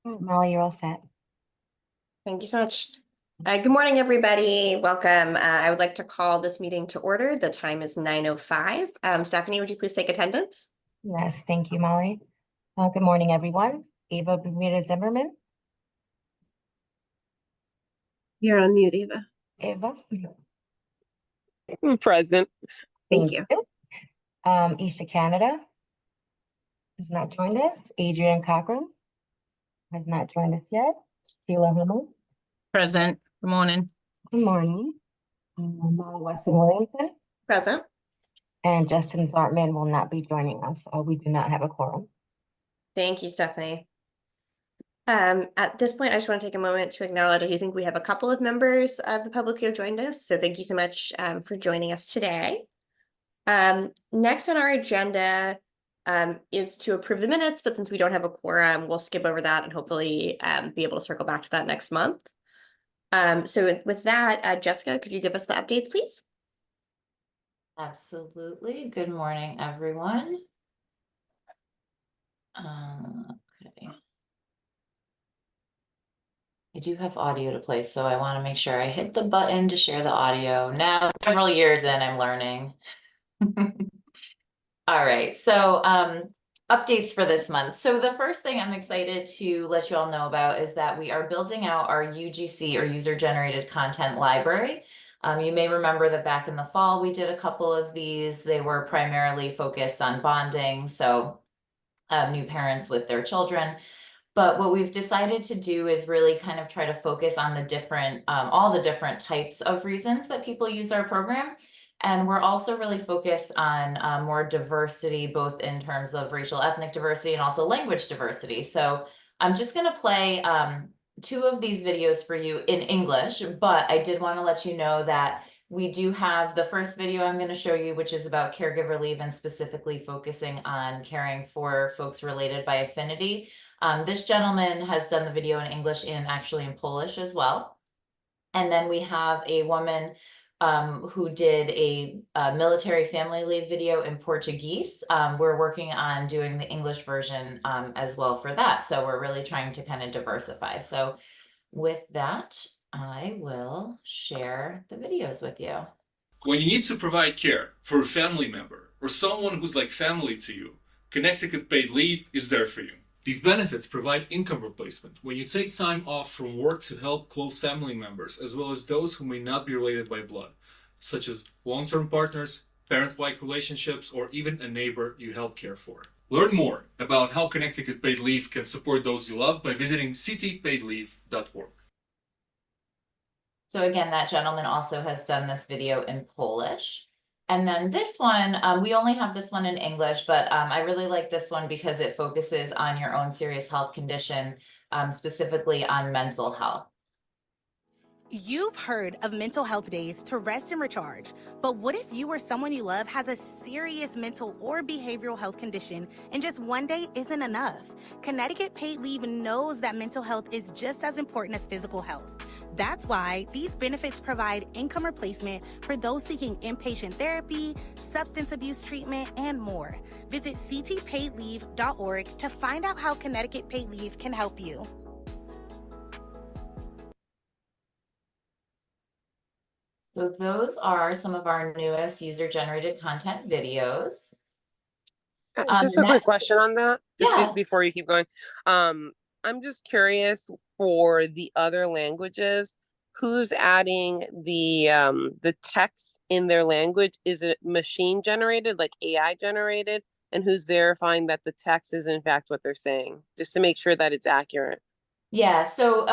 Molly, you're all set. Thank you so much. Good morning, everybody. Welcome. I would like to call this meeting to order. The time is 9:05. Stephanie, would you please take attendance? Yes, thank you, Molly. Good morning, everyone. Ava Bermuda Zimmerman. You're on mute, Eva. Ava, Present. thank Thank you. you. Isha Canada has not joined us. Adrienne Cochran has not joined us yet. Sheila Hummel. Present. Good morning. Good morning. Molly Weston Williamson Present. and Justin Zartman will not be joining us. We do not have a quorum. Thank you, Stephanie. At this point, I just want to take a moment to acknowledge I do think we have a couple of members of the public who have joined us. So thank you so much for joining us today. Next on our agenda is to approve the minutes, but since we don't have a quorum, we'll skip over that and hopefully be able to circle back to that next month. So with that, Jessica, could you give us the updates, please? Absolutely. Good morning, everyone. Okay. I do have audio to play, so I want to make sure I hit the button to share the audio. Now, several years in, I'm learning. All right, so updates for this month. So the first thing I'm excited to let you all know about is that we are building out our UGC, or user-generated content library. You may remember that back in the fall, we did a couple of these. They were primarily focused on bonding, so new parents with their children. But what we've decided to do is really kind of try to focus on the different, all the different types of reasons that people use our program. And we're also really focused on more diversity, both in terms of racial ethnic diversity and also language diversity. So I'm just going to play two of these videos for you in English, but I did want to let you know that we do have the first video I'm going to show you, which is about caregiver leave and specifically focusing on caring for folks related by affinity. This gentleman has done the video in English and actually in Polish as well. And then we have a woman who did a military family leave video in Portuguese. We're working on doing the English version as well for that. So we're really trying to kind of diversify. So with that, I will share the videos with you. When you need to provide care for a family member or someone who's like family to you, Connecticut Paid Leave is there for you. These benefits provide income replacement when you take time off from work to help close family members, as well as those who may not be related by blood, such as long-term partners, parent-like relationships, or even a neighbor you help care for. Learn more about how Connecticut Paid Leave can support those you love by visiting ctpaidleave.org. So again, that gentleman also has done this video in Polish. And then this one, we only have this one in English, but I really like this one because it focuses on your own serious health condition, specifically on mental health. You've heard of mental health days to rest and recharge, but what if you or someone you love has a serious mental or behavioral health condition and just one day isn't enough? Connecticut Paid Leave knows that mental health is just as important as physical health. That's why these benefits provide income replacement for those seeking inpatient therapy, substance abuse treatment, and more. Visit ctpaidleave.org to find out how Connecticut Paid Leave can help you. So those are some of our newest user-generated content videos. Just a quick question on that, Yeah. before you keep going. I'm just curious, for the other languages, who's adding the text in their language? Is it machine generated, like AI generated? And who's verifying that the text is in fact what they're saying, just to make sure that it's accurate? Yeah, so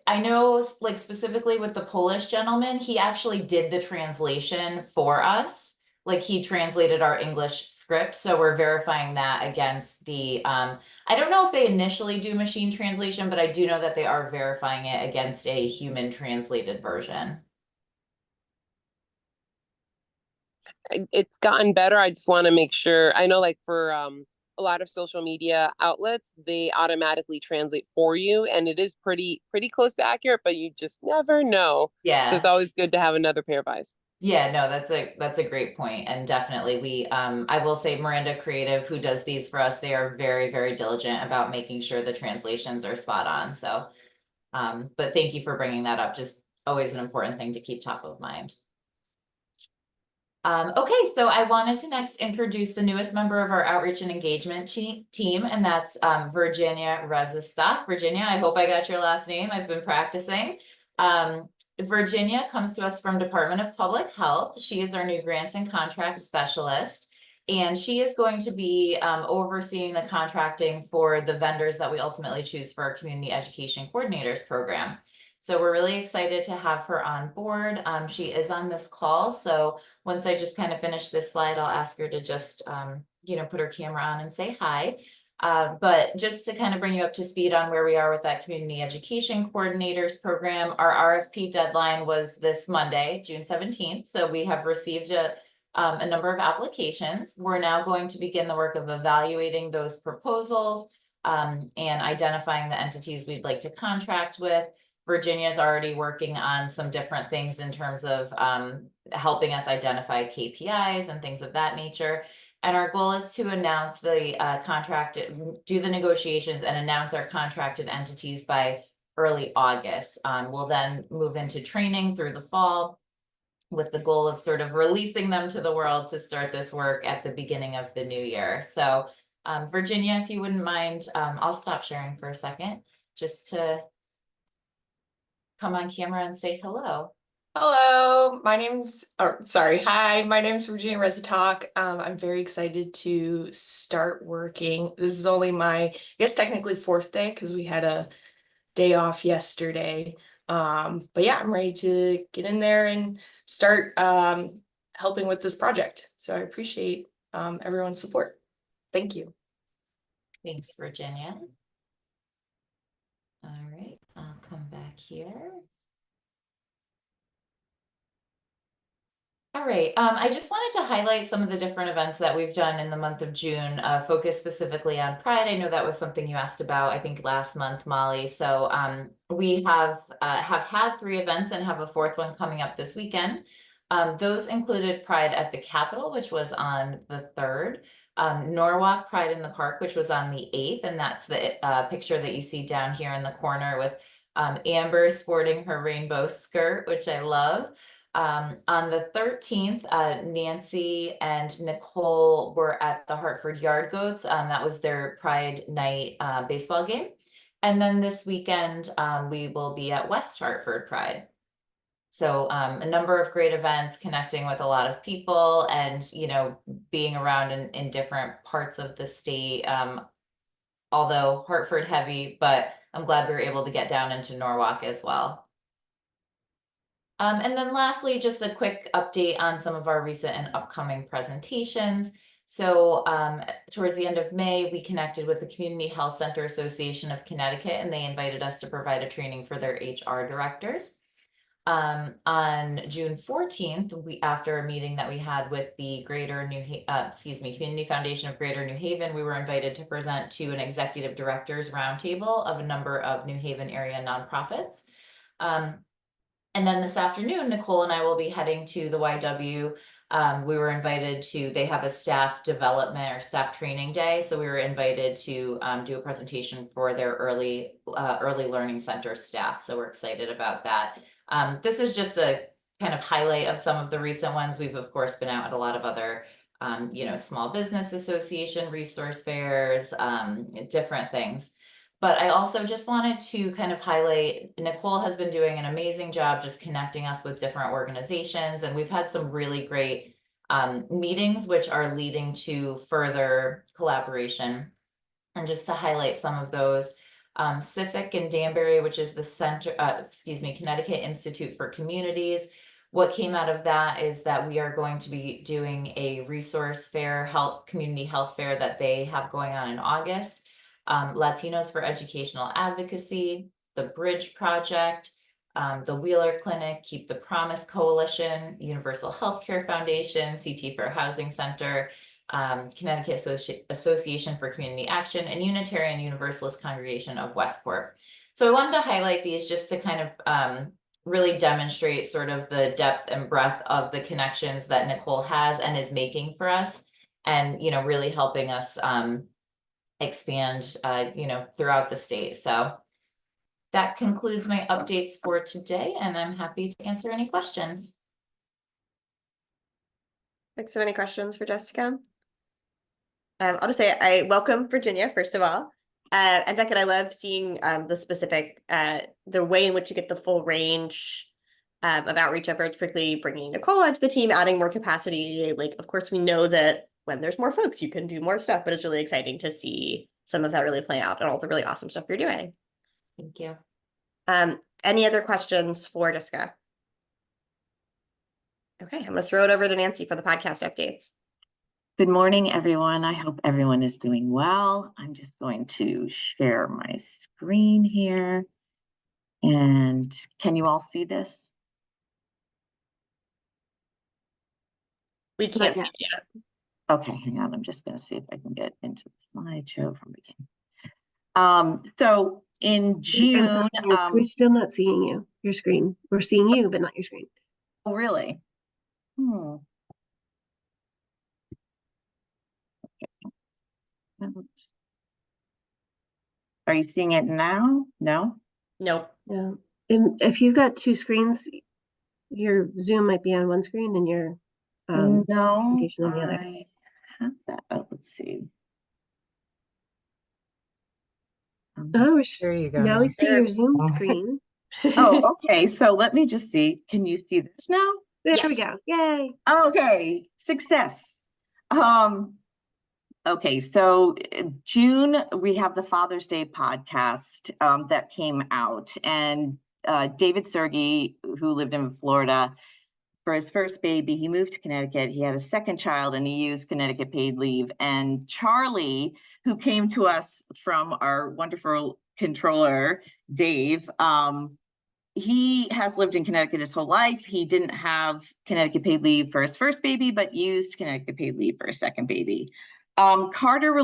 I know, like, specifically with the Polish gentleman, he actually did the translation for us. Like, he translated our English script, so we're verifying that against the I don't know if they initially do machine translation, but I do know that they are verifying it against a human translated version. It's gotten better. I just want to make sure. I know, like, for a lot of social media outlets, they automatically translate for you, and it is pretty close to accurate, but you just never know. So Yeah. it's always good to have another pair of eyes. Yeah, no, that's a great point. And definitely I will say Miranda Creative, who does these for us, they are very, very diligent about making sure the translations are spot on. So, but thank you for bringing that up. Just always an important thing to keep top of mind. Okay, so I wanted to next introduce the newest member of our outreach and engagement team, and that's Virginia Rezistock. Virginia, I hope I got your last name. I've been practicing. Virginia comes to us from Department of Public Health. She is our new grants and contracts specialist, and she is going to be overseeing the contracting for the vendors that we ultimately choose for our community education coordinators program. So we're really excited to have her on board. She is on this call, so once I just kind of finish this slide, I'll ask her to just, put her camera on and say hi. But just to kind of bring you up to speed on where we are with that community education coordinators program, our RFP deadline was this Monday, June 17th. So we have received a number of applications. We're now going to begin the work of evaluating those proposals and identifying the entities we'd like to contract with. Virginia is already working on some different things in terms of helping us identify KPIs and things of that nature. And our goal is to announce the do the negotiations and announce our contracted entities by early August. We'll then move into training through the fall with the goal of sort of releasing them to the world to start this work at the beginning of the new year. So Virginia, if you wouldn't mind, I'll stop sharing for a second just to come on camera and say hello. Hello, hi, my name's Virginia Rezistock. I'm very excited to start working. This is only my, I guess technically 4th day because we had a day off yesterday. But yeah, I'm ready to get in there and start helping with this project. So I appreciate everyone's support. Thank you. Thanks, Virginia. All right, I'll come back here. All right, I just wanted to highlight some of the different events that we've done in the month of June, focused specifically on Pride. I know that was something you asked about, I think last month, Molly. So we have had 3 events and have a 4th one coming up this weekend. Those included Pride at the Capitol, which was on the 3rd, Norwalk Pride in the Park, which was on the 8th, and that's the picture that you see down here in the corner with Amber sporting her rainbow skirt, which I love. On the 13th, Nancy and Nicole were at the Hartford Yard Goats. That was their Pride Night baseball game. And then this weekend, we will be at West Hartford Pride. So a number of great events, connecting with a lot of people and, being around in different parts of the state. Although Hartford heavy, but I'm glad we were able to get down into Norwalk as well. And then lastly, just a quick update on some of our recent and upcoming presentations. So towards the end of May, we connected with the Community Health Center Association of Connecticut, and they invited us to provide a training for their HR directors. On June 14th, after a meeting that we had with the Community Foundation of Greater New Haven, we were invited to present to an executive directors roundtable of a number of New Haven area nonprofits. And then this afternoon, Nicole and I will be heading to the YW. We were invited they have a staff development or staff training day. So we were invited to do a presentation for their early learning center staff. So we're excited about that. This is just a kind of highlight of some of the recent ones. We've of course been out at a lot of other, Small Business Association resource fairs, different things. But I also just wanted to kind of highlight, Nicole has been doing an amazing job just connecting us with different organizations. And we've had some really great meetings, which are leading to further collaboration. And just to highlight some of those, CIFIC in Danbury, which is the Connecticut Institute for Communities. What came out of that is that we are going to be doing a resource fair, community health fair that they have going on in August. Latinos for Educational Advocacy, the Bridge Project, the Wheeler Clinic, Keep the Promise Coalition, Universal Healthcare Foundation, CT Fair Housing Center, Connecticut Association for Community Action, and Unitarian Universalist Congregation of Westport. So I wanted to highlight these just to kind of really demonstrate sort of the depth and breadth of the connections that Nicole has and is making for us, and, you know, really helping us expand, you know, throughout the state. So that concludes my updates for today, and I'm happy to answer any questions. Thanks. So many questions for Jessica. I'll just say I welcome Virginia, first of all. And second, I love seeing the specific, the way in which you get the full range of outreach efforts, particularly bringing Nicole onto the team, adding more capacity. Like, of course, we know that when there's more folks, you can do more stuff, but it's really exciting to see some of that really play out and all the really awesome stuff you're doing. Thank you. Any other questions for Jessica? Okay, I'm going to throw it over to Nancy for the podcast updates. Good morning, everyone. I hope everyone is doing well. I'm just going to share my screen here. And can you all see this? We can't see it yet. Okay, hang on. I'm just going to see if I can get into the slideshow from beginning. So in June, I'm sorry, Miss, we're still not seeing you, your screen. We're seeing you, but not your screen. oh, really? Are you seeing it now? No? Nope. Yeah. And if you've got two screens, your Zoom might be on one screen and your No, presentation on the other. I have that. Oh, let's see. Oh, There you go. now we see your Zoom Oh. screen. Oh, okay. So let me just see. Can you see this now? There Yes. we go. Yay. Okay, success. Okay, so June, we have the Father's Day podcast that came out, and David Sergey, who lived in Florida, for his first baby, he moved to Connecticut. He had a second child and he used Connecticut paid leave. And Charlie, who came to us from our wonderful controller, Dave, he has lived in Connecticut his whole life. He didn't have Connecticut paid leave for his first baby, but used Connecticut paid leave for his second baby. Carter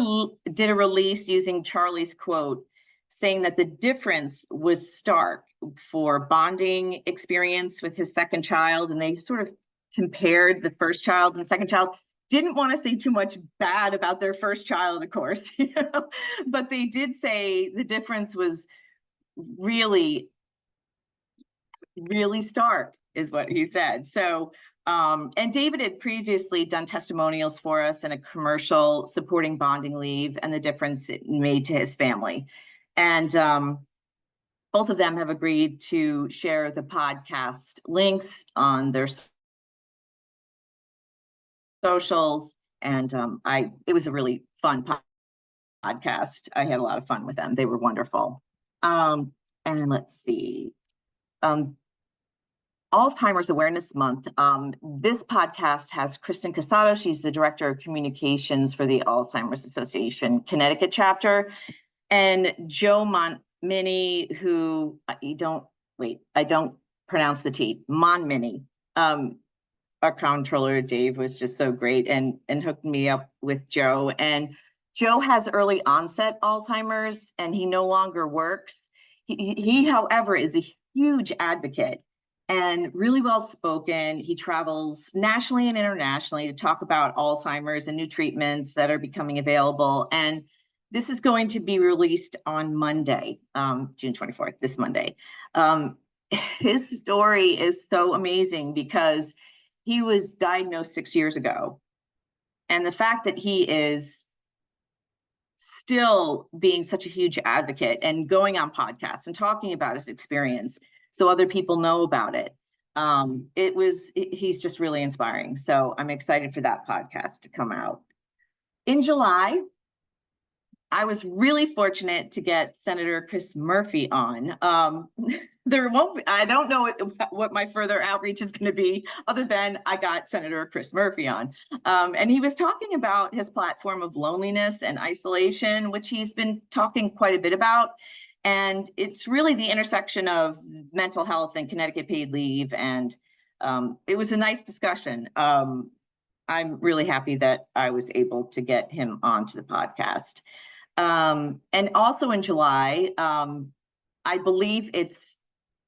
did a release using Charlie's quote, saying that the difference was stark for bonding experience with his second child. And they sort of compared the first child and the second child. Didn't want to say too much bad about their first child, of course, you know? But they did say the difference was really stark, is what he said. So, and David had previously done testimonials for us in a commercial supporting bonding leave and the difference it made to his family. And both of them have agreed to share the podcast links on their socials. And it was a really fun podcast. I had a lot of fun with them. They were wonderful. And let's see. Alzheimer's Awareness Month. This podcast has Kristen Casado. She's the Director of Communications for the Alzheimer's Association Connecticut chapter, and Joe Montminy, who I don't pronounce the T, Monminy. Our controller, Dave, was just so great and hooked me up with Joe. And Joe has early onset Alzheimer's and he no longer works. He however, is a huge advocate and really well spoken. He travels nationally and internationally to talk about Alzheimer's and new treatments that are becoming available. And this is going to be released on Monday, June 24th, this Monday. His story is so amazing because he was diagnosed 6 years ago. And the fact that he is still being such a huge advocate and going on podcasts and talking about his experience so other people know about it. He's just really inspiring. So I'm excited for that podcast to come out. In July, I was really fortunate to get Senator Chris Murphy on. I don't know what my further outreach is going to be other than I got Senator Chris Murphy on. And he was talking about his platform of loneliness and isolation, which he's been talking quite a bit about. And it's really the intersection of mental health and Connecticut paid leave. And it was a nice discussion. I'm really happy that I was able to get him onto the podcast. And also in July, I believe it's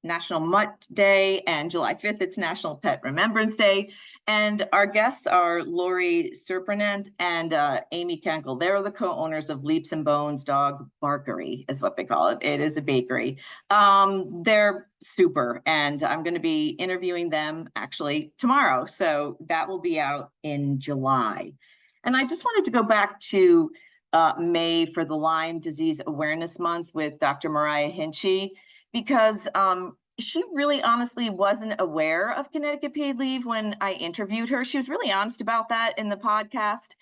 National Mutt Day, and July 5th, it's National Pet Remembrance Day. And our guests are Lori Surprenant and Amy Kenkel. They're the co-owners of Leaps and Bones Dog Barkery, is what they call it. It is a bakery. They're super, and I'm going to be interviewing them actually tomorrow. So that will be out in July. And I just wanted to go back to May for the Lyme Disease Awareness Month with Dr. Mariah Hinchy, because she really honestly wasn't aware of Connecticut paid leave when I interviewed her. She was really honest about that in the podcast.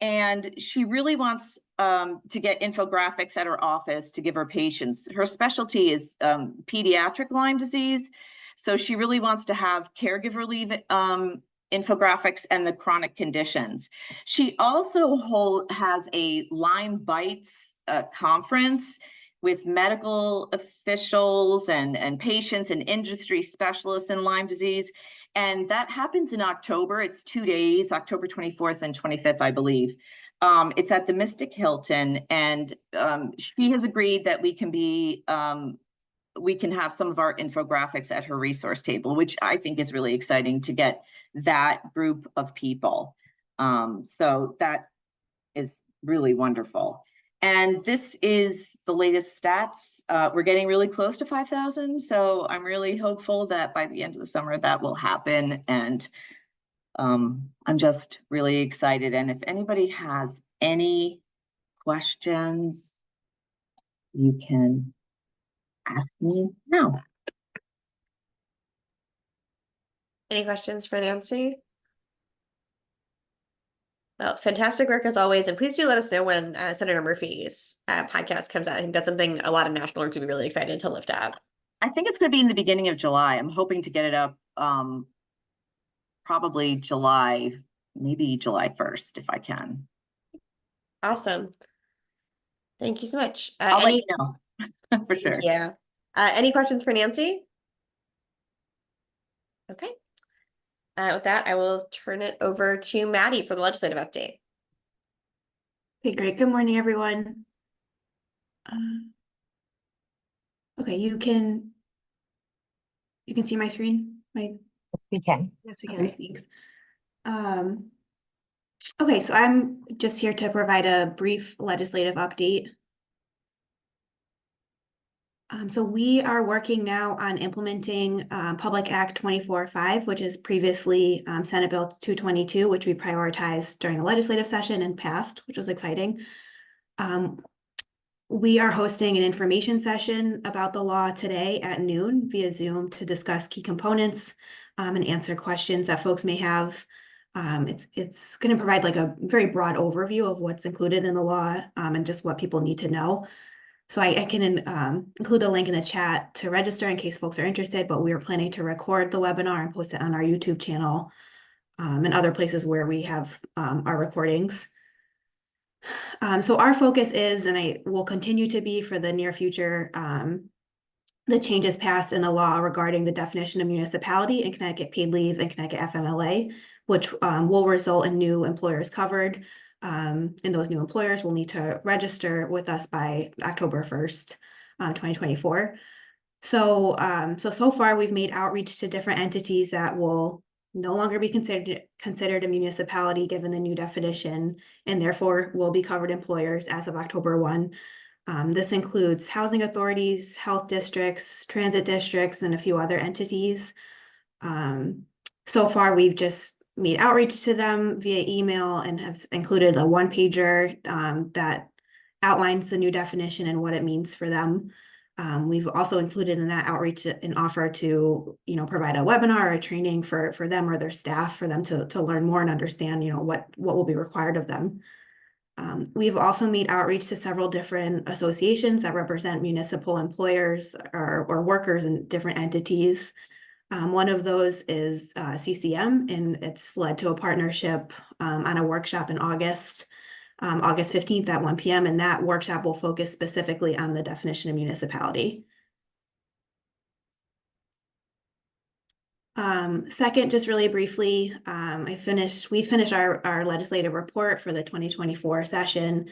And she really wants to get infographics at her office to give her patients. Her specialty is pediatric Lyme disease. So she really wants to have caregiver leave infographics and the chronic conditions. She also has a Lyme Bites conference with medical officials and patients and industry specialists in Lyme disease. And that happens in October. It's 2 days, October 24th and 25th, I believe. It's at the Mystic Hilton. And she has agreed that we can have some of our infographics at her resource table, which I think is really exciting to get that group of people. So that is really wonderful. And this is the latest stats. We're getting really close to 5,000. So I'm really hopeful that by the end of the summer that will happen. And I'm just really excited. And if anybody has any questions, you can ask me now. Any questions for Nancy? Well, fantastic work as always, and please do let us know when Senator Murphy's podcast comes out. I think that's something a lot of national orgs would be really excited to lift up. I think it's going to be in the beginning of July. I'm hoping to get it up probably July, maybe July 1st, if I can. Awesome. Thank you so much. I'll let you know for sure. Yeah. Any questions for Nancy? Okay. With that, I will turn it over to Maddie for the legislative update. Okay, great. Good morning, everyone. Okay, you can see my screen? Yes, we can. Yes, we can. Okay, thanks. Okay, so I'm just here to provide a brief legislative update. So we are working now on implementing Public Act 24.5, which is previously Senate Bill 222, which we prioritized during the legislative session and passed, which was exciting. We are hosting an information session about the law today at noon via Zoom to discuss key components and answer questions that folks may have. It's going to provide like a very broad overview of what's included in the law and just what people need to know. So I can include a link in the chat to register in case folks are interested, but we are planning to record the webinar and post it on our YouTube channel and other places where we have our recordings. So our focus is, and I will continue to be for the near future, the changes passed in the law regarding the definition of municipality in Connecticut paid leave and Connecticut FMLA, which will result in new employers covered. And those new employers will need to register with us by October 1st, 2024. So far we've made outreach to different entities that will no longer be considered a municipality given the new definition, and therefore will be covered employers as of October 1. This includes housing authorities, health districts, transit districts, and a few other entities. So far we've just made outreach to them via email and have included a one-pager that outlines the new definition and what it means for them. We've also included in that outreach an offer to, provide a webinar or a training for them or their staff for them to learn more and understand, what will be required of them. We've also made outreach to several different associations that represent municipal employers or workers in different entities. One of those is CCM, and it's led to a partnership on a workshop in August 15th at 1 p.m. And that workshop will focus specifically on the definition of municipality. Second, just really briefly, we finished our legislative report for the 2024 session,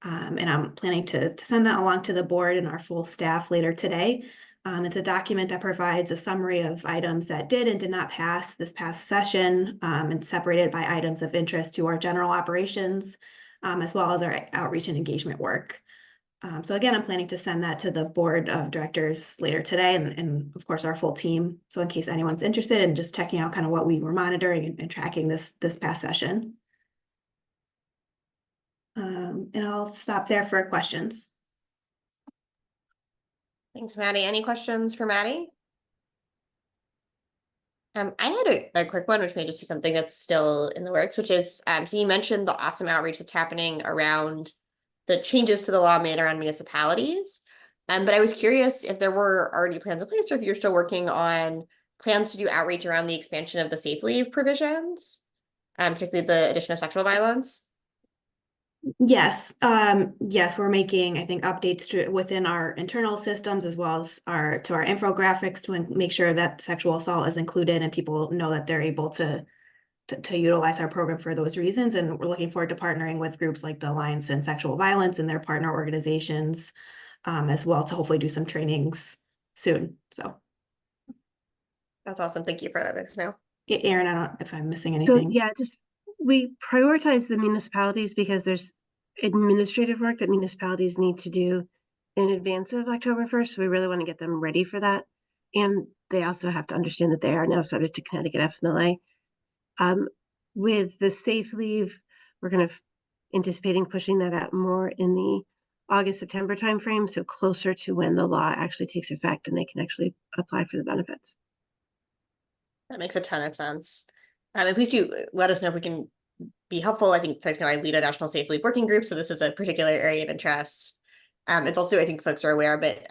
and I'm planning to send that along to the board and our full staff later today. It's a document that provides a summary of items that did and did not pass this past session, and separated by items of interest to our general operations, as well as our outreach and engagement work. So again, I'm planning to send that to the board of directors later today and of course our full team. So in case anyone's interested in just checking out kind of what we were monitoring and tracking this past session. And I'll stop there for questions. Thanks, Maddie. Any questions for Maddie? I had a quick one, which may just be something that's still in the works, which is, so you mentioned the awesome outreach that's happening around the changes to the law made around municipalities. But I was curious if there were already plans in place or if you're still working on plans to do outreach around the expansion of the safe leave provisions, particularly the addition of sexual violence. Yes, yes, we're making, I think, updates to within our internal systems as well as our infographics to make sure that sexual assault is included and people know that they're able to utilize our program for those reasons. And we're looking forward to partnering with groups like the Alliance and Sexual Violence and their partner organizations, as well, to hopefully do some trainings soon. So That's awesome. Thank you for that, Snow. Erin, I don't know if I'm missing So anything. yeah, just we prioritize the municipalities because there's administrative work that municipalities need to do in advance of October 1st. So we really want to get them ready for that. And they also have to understand that they are now subject to Connecticut FMLA. With the safe leave, we're kind of anticipating pushing that out more in the August-September timeframe, so closer to when the law actually takes effect and they can actually apply for the benefits. That makes a ton of sense. And please do let us know if we can be helpful. I think folks know I lead a national safe leave working group, so this is a particular area of interest. It's also, I think folks are aware, but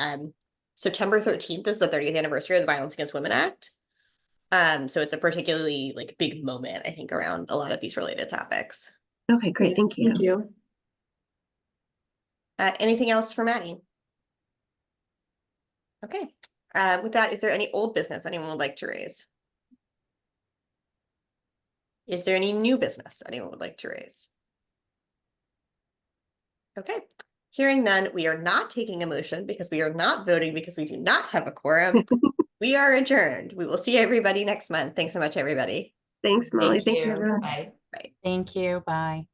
September 13th is the 30th anniversary of the Violence Against Women Act. So it's a particularly big moment, I think, around a lot of these related topics. Okay, great. Thank you. Thank you. Anything else for Maddie? Okay. With that, is there any old business anyone would like to raise? Is there any new business anyone would like to raise? Okay. Hearing none, we are not taking a motion because we are not voting because we do not have a quorum. We are adjourned. We will see everybody next month. Thanks so much, everybody. Thanks, Molly. Thank you, everyone. Bye. Thank you. Bye.